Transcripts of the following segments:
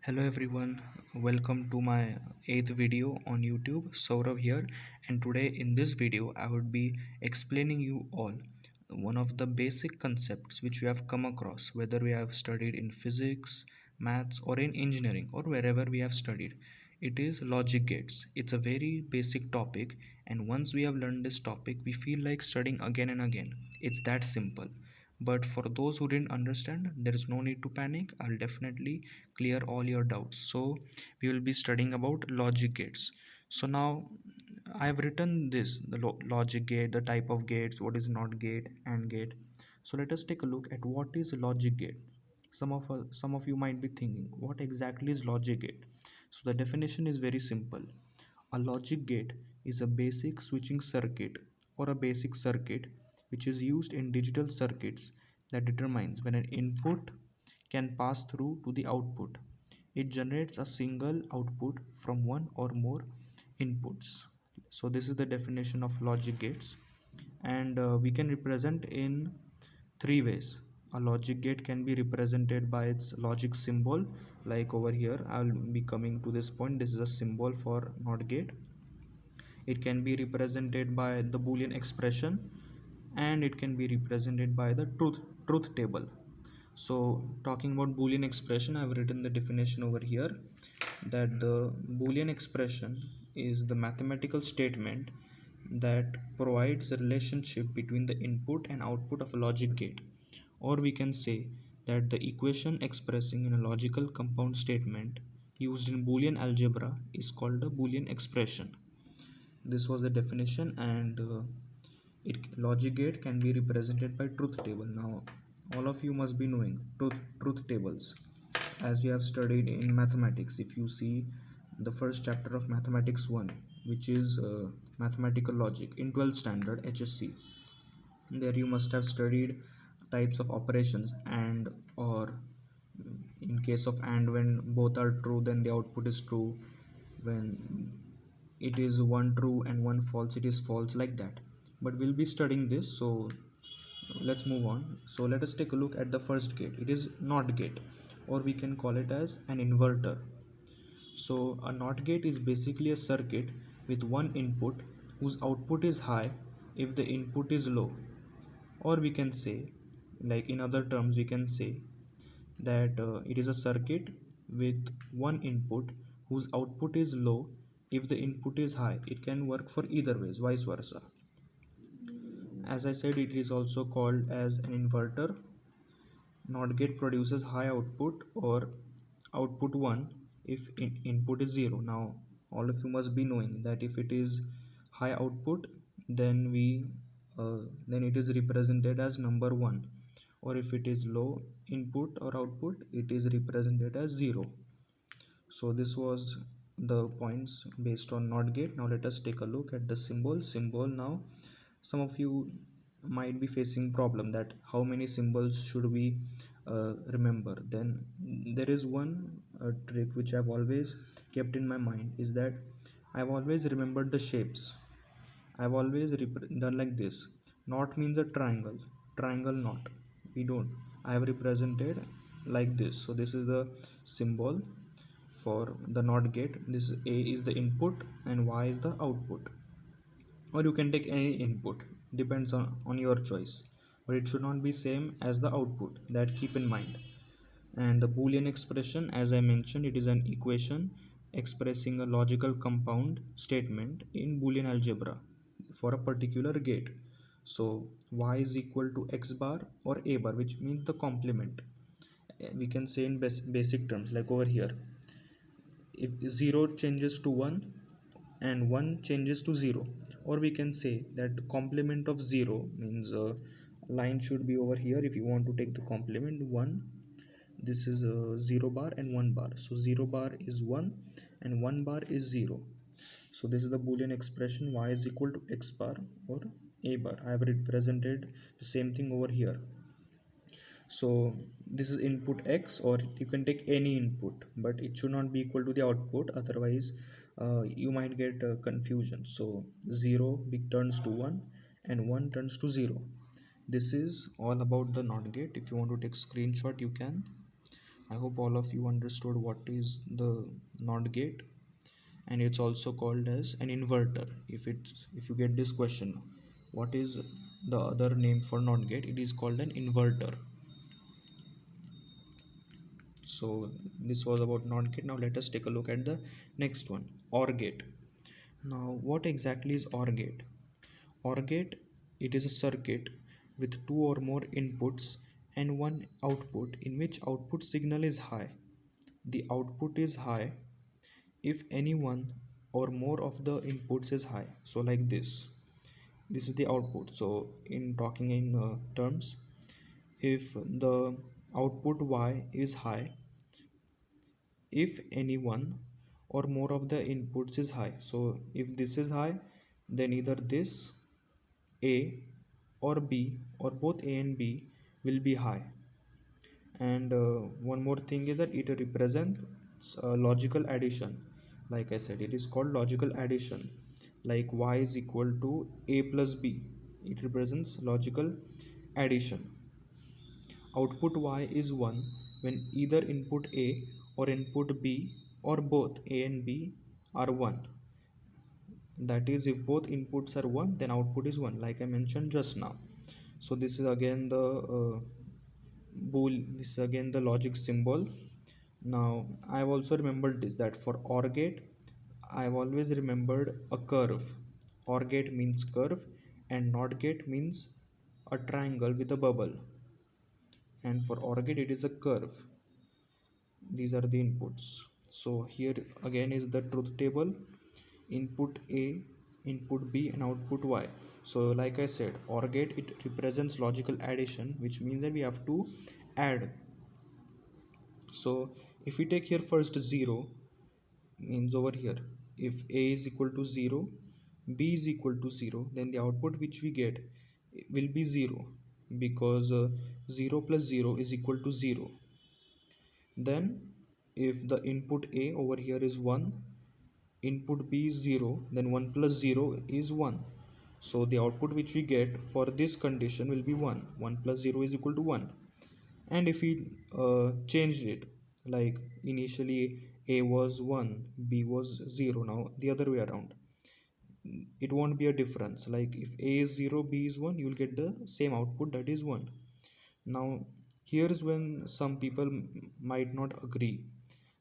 Hello everyone, welcome to my 8th video on YouTube. Saurav here, and today in this video I would be explaining you all one of the basic concepts which we have come across, whether we have studied in physics, maths or in engineering or wherever we have studied. It is logic gates. It's a very basic topic, and once we have learned this topic we feel like studying again and again. It's that simple. But for those who didn't understand, there is no need to panic. I'll definitely clear all your doubts. So we will be studying about logic gates. So now I have written this, the logic gate, the type of gates, what is not gate and gate. So let us take a look at what is logic gate. Some of you might be thinking, what exactly is logic gate? So the definition is very simple. A logic gate is a basic switching circuit or a basic circuit which is used in digital circuits that determines when an input can pass through to the output. It generates a single output from one or more inputs. So this is the definition of logic gates, and we can represent in three ways. A logic gate can be represented by its logic symbol, like over here I'll be coming to this point. This is a symbol for not gate. It can be represented by the boolean expression, and it can be represented by the truth table. So talking about boolean expression, I've written the definition over here, that the boolean expression is the mathematical statement that provides a relationship between the input and output of a logic gate. Or we can say that the equation expressing in a logical compound statement used in boolean algebra is called a boolean expression. This was the definition, and logic gate can be represented by truth table. Now all of you must be knowing truth tables, as we have studied in mathematics. If you see the first chapter of mathematics 1, which is mathematical logic in 12th standard HSC, there you must have studied types of operations, and or in case of and, when both are true then the output is true, when it is one true and one false it is false, like that. But we'll be studying this, so let's move on. So let us take a look at the first gate. It is not gate, or we can call it as an inverter. So a NOT gate is basically a circuit with one input whose output is high if the input is low. Or we can say, like in other terms, we can say that it is a circuit with one input whose output is low if the input is high. It can work for either ways, vice versa. As I said, it is also called as an inverter. NOT gate produces high output or output 1 if input is 0. Now all of you must be knowing that if it is high output, then then it is represented as number 1, or if it is low input or output, it is represented as 0. So this was the points based on NOT gate. Now let us take a look at the symbol. Now some of you might be facing problem that how many symbols should we remember. Then there is one trick which I've always kept in my mind, is that I've always remembered the shapes. I've always done like this. Not means a triangle not. We don't. I have represented like this. So this is the symbol for the NOT gate. This A is the input and Y is the output. Or you can take any input, depends on your choice. But it should not be same as the output. That keep in mind. And the Boolean expression, as I mentioned, it is an equation expressing a logical compound statement in Boolean algebra for a particular gate. So y is equal to x bar or a bar, which means the complement. We can say in basic terms, like over here, if 0 changes to 1 and 1 changes to 0, or we can say that the complement of 0 means line should be over here. If you want to take the complement 1, this is 0 bar and 1 bar. So 0 bar is 1 and 1 bar is 0. So this is the Boolean expression y is equal to x bar or a bar. I have represented the same thing over here. So this is input x, or you can take any input, but it should not be equal to the output, otherwise you might get confusion. So 0 turns to 1 and 1 turns to 0. This is all about the NOT gate. If you want to take screenshot, you can. I hope all of you understood what is the NOT gate, and it's also called as an inverter. If you get this question, what is the other name for NOT gate, it is called an inverter. So this was about NOT gate. Now let us take a look at the next one, OR gate. Now what exactly is OR gate? OR gate, it is a circuit with two or more inputs and one output in which output signal is high. The output is high if any one or more of the inputs is high. So like this is the output. So in talking in terms, if the output y is high if any one or more of the inputs is high. So if this is high, then either this a or b or both a and b will be high. And one more thing is that it represents logical addition. Like I said, it is called logical addition, like y is equal to a plus b. It represents logical addition. Output y is 1 when either input a or input b or both a and b are 1. That is, if both inputs are 1, then output is 1, like I mentioned just now. So this is again the bool this is again the logic symbol. Now I've also remembered this, that for OR gate I've always remembered a curve. OR gate means curve and NOT gate means a triangle with a bubble, and for OR gate it is a curve. These are the inputs. So here again is the truth table: input a, input b, and output y. So like I said, OR gate, it represents logical addition, which means that we have to add. So if we take here first 0, means over here if a is equal to 0, b is equal to 0, then the output which we get will be 0, because 0 plus 0 is equal to 0. Then if the input a over here is 1, input b is 0, then 1 plus 0 is 1. So the output which we get for this condition will be 1. 1 plus 0 is equal to 1. And if we change it, like initially a was 1, b was 0, now the other way around, it won't be a difference. Like if a is 0, b is 1, you will get the same output, that is 1. Now here's when some people might not agree,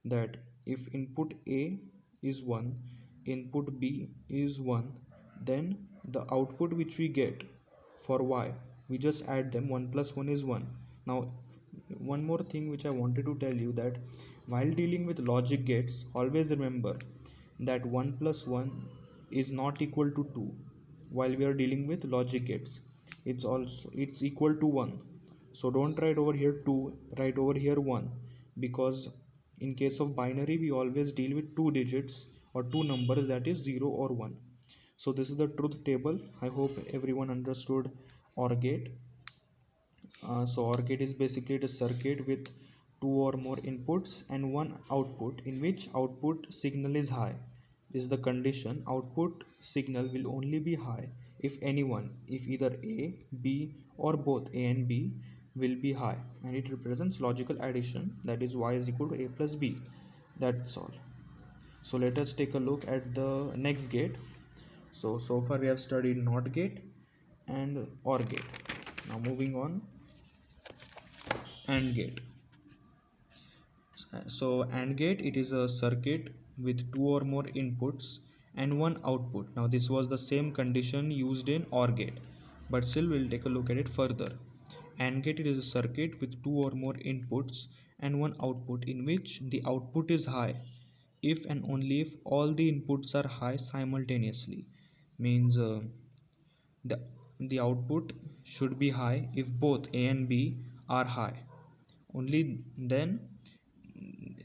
that if input a is 1, input b is 1, then the output which we get for y, we just add them. 1 plus 1 is 1. Now one more thing which I wanted to tell you, that while dealing with logic gates, always remember that 1 plus 1 is not equal to 2. While we are dealing with logic gates, it's equal to 1. So don't write over here 2, write over here 1, because in case of binary we always deal with two digits or two numbers, that is 0 or 1. So this is the truth table. I hope everyone understood OR gate. So OR gate is basically a circuit with two or more inputs and one output in which output signal is high. This is the condition: output signal will only be high if anyone, if either a, b, or both a and b will be high, and it represents logical addition, that is y is equal to a plus b. That's all. So let us take a look at the next gate. So far we have studied NOT gate and OR gate. Now moving on, AND gate. So AND gate, it is a circuit with two or more inputs and one output. Now this was the same condition used in OR gate, but still we'll take a look at it further. AND gate, it is a circuit with two or more inputs and one output in which the output is high if and only if all the inputs are high simultaneously. Means the the output should be high if both a and b are high. Only then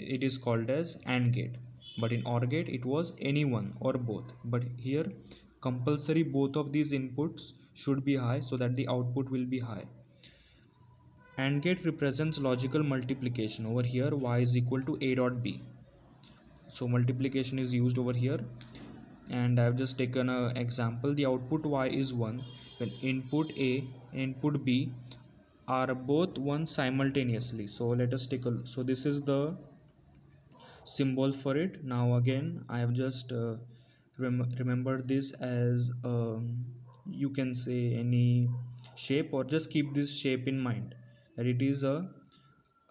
it is called as AND gate. But in OR gate it was any one or both, but here compulsory both of these inputs should be high so that the output will be high. AND gate represents logical multiplication. Over here y is equal to a dot b, so multiplication is used over here, and I have just taken an example. The output y is 1 when input a, input b are both one simultaneously. So let us take a look. So this is the symbol for it. Now again I have just remembered this as you can say any shape, or just keep this shape in mind, that it is a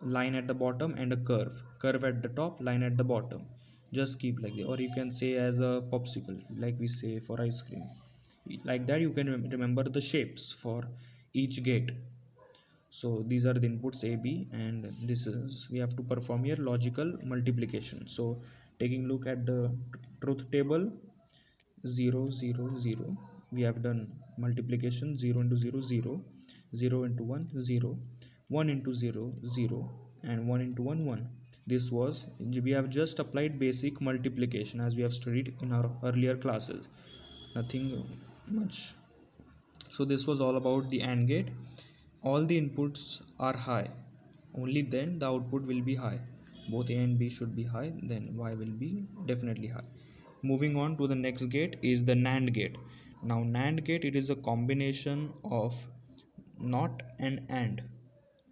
line at the bottom and a curve at the top, line at the bottom. Just keep like that, or you can say as a popsicle, like we say for ice cream. Like that you can remember the shapes for each gate. So these are the inputs a b, and this is we have to perform here logical multiplication. So taking a look at the truth table, 0 0 0, we have done multiplication. 0 into 0 0, 0 into 1 0, 1 into 0 0, and 1 into 1 1. This was, we have just applied basic multiplication as we have studied in our earlier classes, nothing much. So this was all about the AND gate. All the inputs are high, only then the output will be high. Both A and B should be high, then Y will be definitely high. Moving on to the next gate is the NAND gate. Now NAND gate, it is a combination of not and.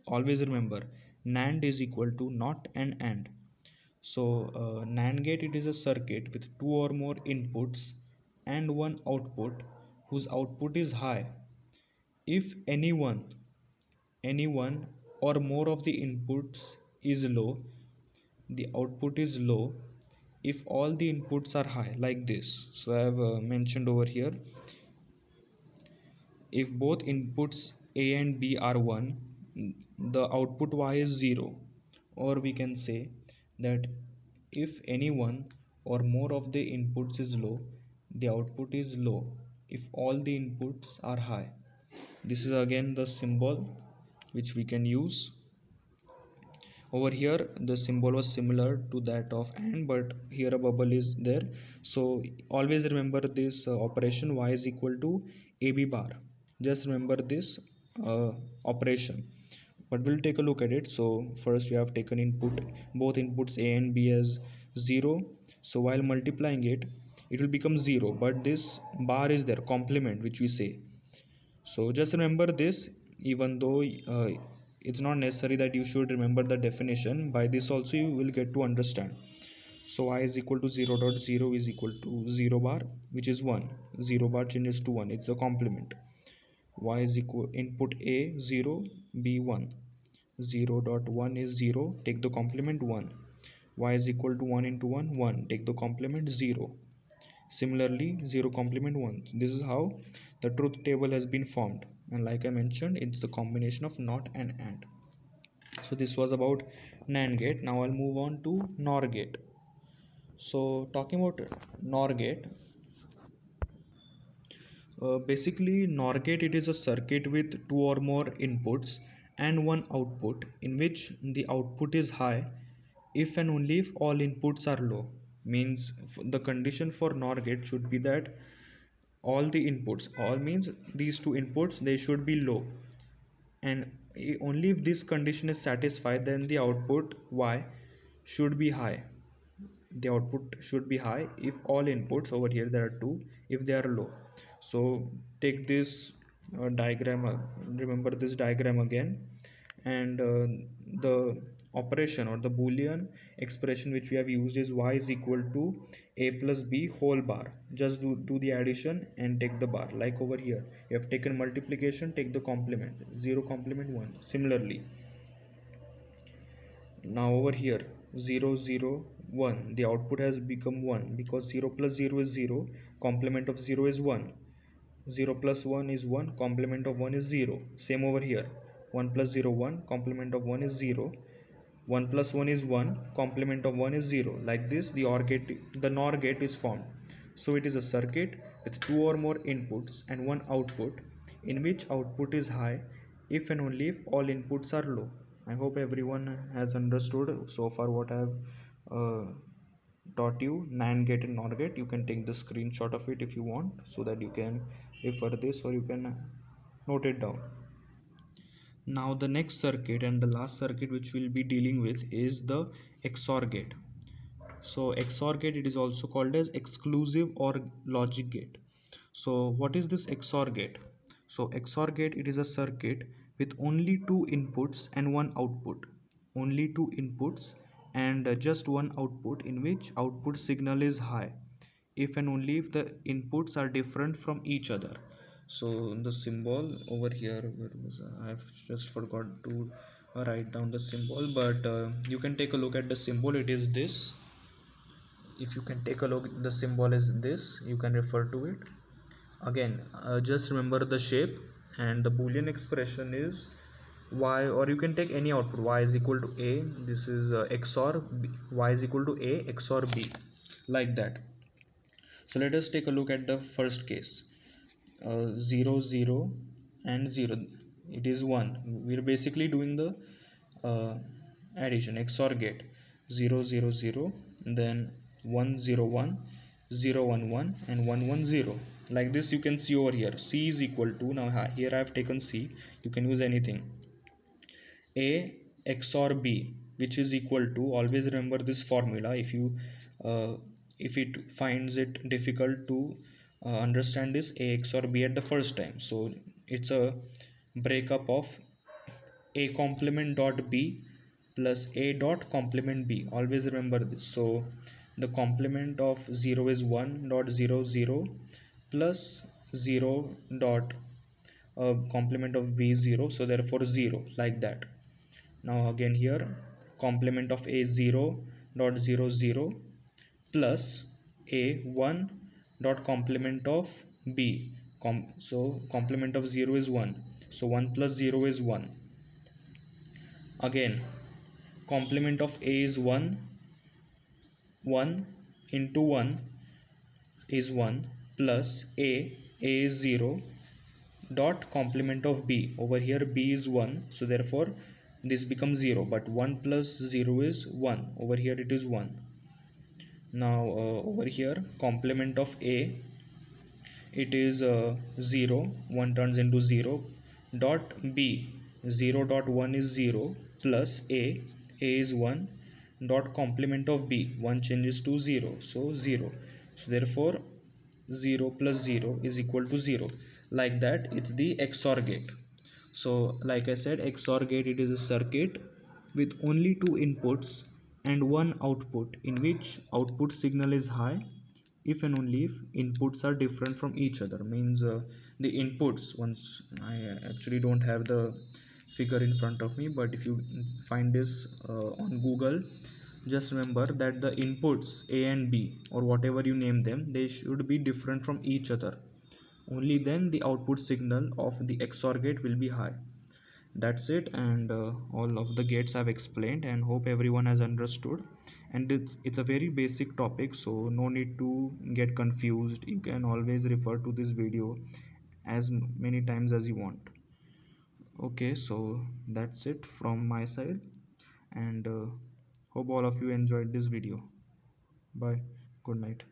Always remember, NAND is equal to not and. So NAND gate, it is a circuit with two or more inputs and one output whose output is high if anyone or more of the inputs is low. The output is low if all the inputs are high, like this. So I have mentioned over here, if both inputs a and b are 1, the output y is 0. Or we can say that if any one or more of the inputs is low, the output is low if all the inputs are high. This is again the symbol which we can use. Over here the symbol was similar to that of AND, but here a bubble is there. So always remember this operation, y is equal to ab bar. Just remember this operation, but we'll take a look at it. So first we have taken both inputs a and b as 0. So while multiplying it, it will become 0, but this bar is there, complement, which we say. So just remember this, even though it's not necessary that you should remember the definition. By this also you will get to understand. So y is equal to 0 dot 0 is equal to 0 bar, which is 1. 0 bar changes to 1, it's the complement. Y is equal input a 0, b 1. 0 dot 1 is 0, take the complement 1. Y is equal to 1 into 1 1, take the complement 0. Similarly, 0 complement 1. This is how the truth table has been formed. And like I mentioned, it's the combination of not and AND. So this was about NAND gate. Now I'll move on to NOR gate. So talking about NOR gate, basically NOR gate, it is a circuit with two or more inputs and one output in which the output is high if and only if all inputs are low. Means the condition for NOR gate should be that all the inputs, all means these two inputs, they should be low, and only if this condition is satisfied, then the output y should be high. The output should be high if all inputs, over here there are two, if they are low. So take this diagram, remember this diagram again, and the operation or the boolean expression which we have used is y is equal to a plus b whole bar. Just do the addition and take the bar. Like over here you have taken multiplication, take the complement, 0 complement 1. Similarly, now over here 0 0 1, the output has become 1 because 0 plus 0 is 0, complement of 0 is 1. 0 plus 1 is 1, complement of 1 is 0. Same over here, 1 plus 0 1, complement of 1 is 0. 1 plus 1 is 1, complement of 1 is 0. Like this the NOR gate is formed. So it is a circuit with two or more inputs and one output in which output is high if and only if all inputs are low. I hope everyone has understood so far what I have taught you, NAND gate and NOR gate. You can take the screenshot of it if you want, so that you can refer this or you can note it down. Now the next circuit and the last circuit which we'll be dealing with is the XOR gate. So XOR gate, it is also called as exclusive or logic gate. So what is this XOR gate? So XOR gate, it is a circuit with only two inputs and one output. Only two inputs and just one output, in which output signal is high if and only if the inputs are different from each other. So the symbol over here, where was I've just forgot to write down the symbol, but you can take a look at the symbol. It is this. If you can take a look, the symbol is this. You can refer to it again. Just remember the shape, and the boolean expression is y, or you can take any output. Y is equal to a. This is XOR b. Y is equal to a XOR b, like that. So let us take a look at the first case. 0 0 and 0, it is 1. We're basically doing the uh, addition, XOR gate. 0 0 0, then 1 0 1, 0 1 1, and 1 1 0. Like this, you can see over here C is equal to, now here I have taken C, you can use anything, a XOR b, which is equal to, always remember this formula. Uh, if it finds it difficult to understand this a XOR b at the first time, so it's a breakup of a complement dot b plus a dot complement b. Always remember this. So the complement of 0 is 1 dot 0 0 plus 0 dot complement of b is 0, so therefore 0, like that. Now again here, complement of a 0 dot 0 0 plus a 1 dot complement of b. So complement of 0 is 1, so 1 plus 0 is 1. Again, complement of a is 1, 1 into 1 is 1 plus a is 0 dot complement of b. Over here b is 1, so therefore this becomes 0, but 1 plus 0 is 1. Over here it is 1. Now over here, complement of a, it is 0, 1 turns into 0, dot b, 0 dot 1 is 0 plus a is 1, dot complement of b, 1 changes to 0, so 0. So therefore 0 plus 0 is equal to 0. Like that, it's the XOR gate. So like I said, XOR gate, it is a circuit with only two inputs and one output, in which output signal is high if and only if inputs are different from each other. Means the inputs, once I actually don't have the figure in front of me, but if you find this on Google, just remember that the inputs a and b, or whatever you name them, they should be different from each other. Only then the output signal of the XOR gate will be high. That's it, and all of the gates I've explained, and hope everyone has understood. And it's a very basic topic, so no need to get confused. You can always refer to this video as many times as you want. Okay, so that's it from my side, and hope all of you enjoyed this video. Bye. Good night.